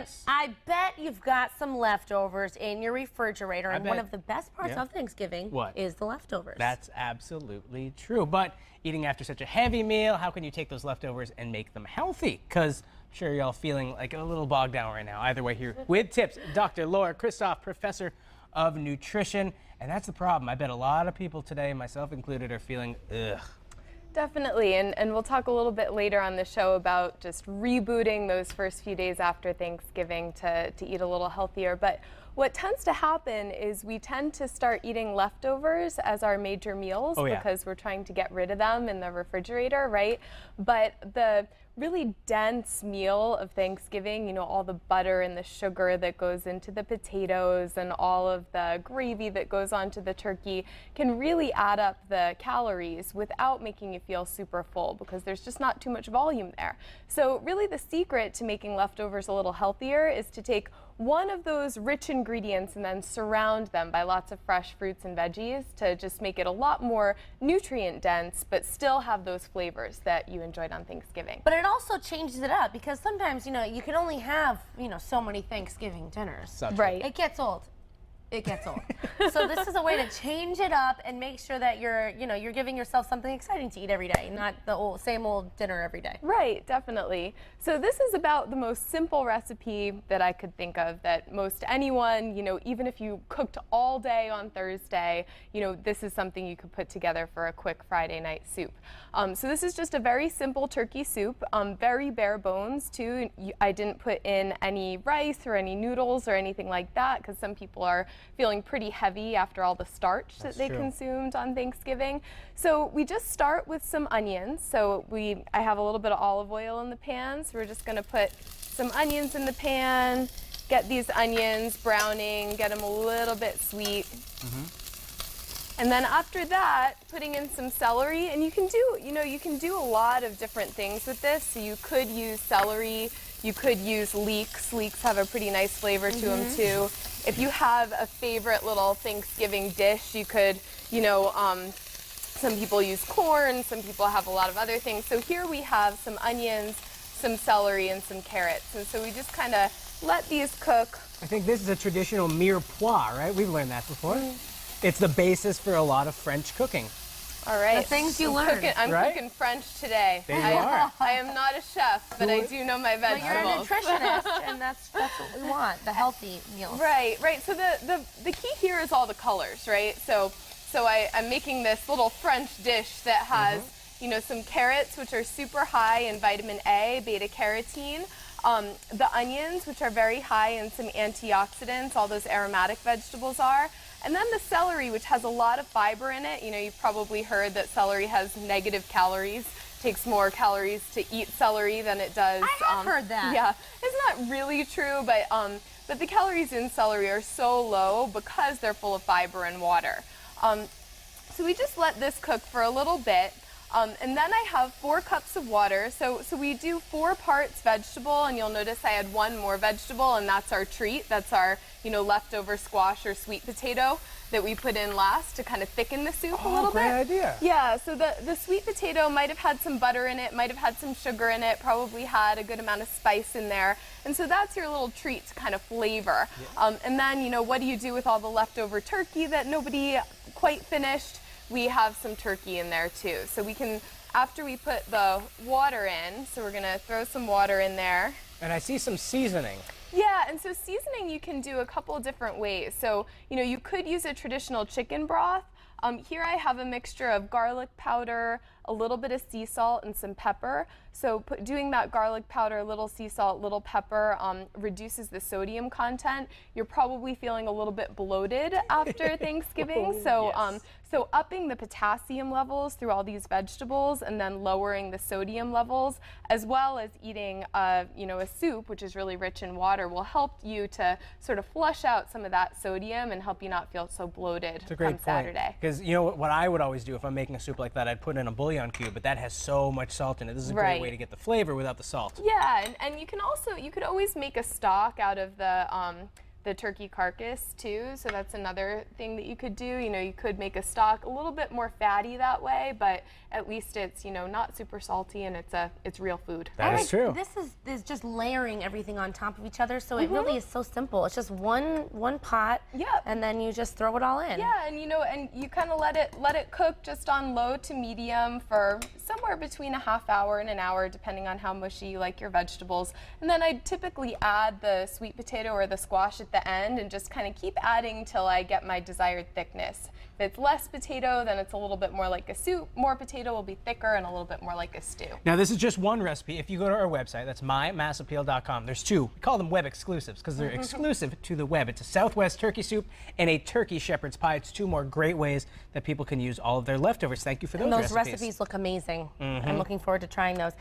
And I bet you've got some leftovers in your refrigerator. And one of the best parts of Thanksgiving is the leftovers. That's absolutely true. But eating after such a heavy meal, how can you take those leftovers and make them healthy? Because I'm sure y'all feeling like a little bogged down right now. Either way, here with tips, Dr. Laura Christoph, professor of nutrition. And that's the problem. I bet a lot of people today, myself included, are feeling ugh. Definitely, and we'll talk a little bit later on the show about just rebooting those first few days after Thanksgiving to eat a little healthier. But what tends to happen is we tend to start eating leftovers as our major meals because we're trying to get rid of them in the refrigerator, right? But the really dense meal of Thanksgiving, you know, all the butter and the sugar that goes into the potatoes and all of the gravy that goes onto the turkey can really add up the calories without making you feel super full because there's just not too much volume there. So really the secret to making leftovers a little healthier is to take one of those rich ingredients and then surround them by lots of fresh fruits and veggies to just make it a lot more nutrient dense, but still have those flavors that you enjoyed on Thanksgiving. But it also changes it up because sometimes, you know, you can only have, you know, so many Thanksgiving dinners. Right. It gets old. It gets old. So this is a way to change it up and make sure that you're, you know, you're giving yourself something exciting to eat every day, not the same old dinner every day. Right, definitely. So this is about the most simple recipe that I could think of that most anyone, you know, even if you cooked all day on Thursday, you know, this is something you could put together for a quick Friday night soup. So this is just a very simple turkey soup, very bare bones too. I didn't put in any rice or any noodles or anything like that because some people are feeling pretty heavy after all the starch that they consumed on Thanksgiving. So we just start with some onions. So I have a little bit of olive oil in the pan, so we're just going to put some onions in the pan, get these onions browning, get them a little bit sweet. And then after that, putting in some celery, and you can do, you know, you can do a lot of different things with this. So you could use celery, you could use leeks. Leeks have a pretty nice flavor to them too. If you have a favorite little Thanksgiving dish, you could, you know, some people use corn, some people have a lot of other things. So here we have some onions, some celery, and some carrots. And so we just kind of let these cook. I think this is a traditional mirepoix, right? We've learned that before. It's the basis for a lot of French cooking. All right. The things you learn. I'm cooking French today. There you are. I am not a chef, but I do know my vegetables. But you're a nutritionist, and that's what we want, the healthy meals. Right, right. So the key here is all the colors, right? So I'm making this little French dish that has, you know, some carrots, which are super high in vitamin A, beta carotene. The onions, which are very high in some antioxidants, all those aromatic vegetables are. And then the celery, which has a lot of fiber in it. You know, you've probably heard that celery has negative calories. It takes more calories to eat celery than it does. I have heard that. Yeah, it's not really true, but the calories in celery are so low because they're full of fiber and water. So we just let this cook for a little bit. And then I have 4 cups of water. So we do 4 parts vegetable, and you'll notice I had 1 more vegetable, and that's our treat. That's our, you know, leftover squash or sweet potato that we put in last to kind of thicken the soup a little bit. Great idea. Yeah, so the sweet potato might have had some butter in it, might have had some sugar in it, probably had a good amount of spice in there. And so that's your little treat to kind of flavor. And then, you know, what do you do with all the leftover turkey that nobody quite finished? We have some turkey in there too. So we can, after we put the water in, so we're gonna throw some water in there. And I see some seasoning. Yeah, and so seasoning you can do a couple different ways. So, you know, you could use a traditional chicken broth. Here I have a mixture of garlic powder, a little bit of sea salt, and some pepper. So doing that garlic powder, little sea salt, little pepper reduces the sodium content. You're probably feeling a little bit bloated after Thanksgiving. So upping the potassium levels through all these vegetables and then lowering the sodium levels, as well as eating you know, a soup, which is really rich in water, will help you to sort of flush out some of that sodium and help you not feel so bloated come Saturday. Because you know what I would always do if I'm making a soup like that, I'd put in a bouillon cube, but that has so much salt in it. This is a great way to get the flavor without the salt. Yeah, and you can also, you could always make a stock out of the the turkey carcass too, so that's another thing that you could do. You know, you could make a stock a little bit more fatty that way, but at least it's, you know, not super salty, and it's real food. That is true. This is just layering everything on top of each other, so it really is so simple. It's just one pot, and then you just throw it all in. Yeah, and you know, and you kind of let it cook just on low to medium for somewhere between a half hour and an hour, depending on how mushy you like your vegetables. And then I typically add the sweet potato or the squash at the end, and just kind of keep adding till I get my desired thickness. If it's less potato, then it's a little bit more like a soup. More potato will be thicker and a little bit more like a stew. Now, this is just one recipe. If you go to our website, that's mymassappeal.com. There's two. We call them web exclusives because they're exclusive to the web. It's a Southwest turkey soup and a turkey shepherd's pie. It's two more great ways that people can use all of their leftovers. Thank you for those And those recipes. recipes look amazing. I'm looking forward to trying those.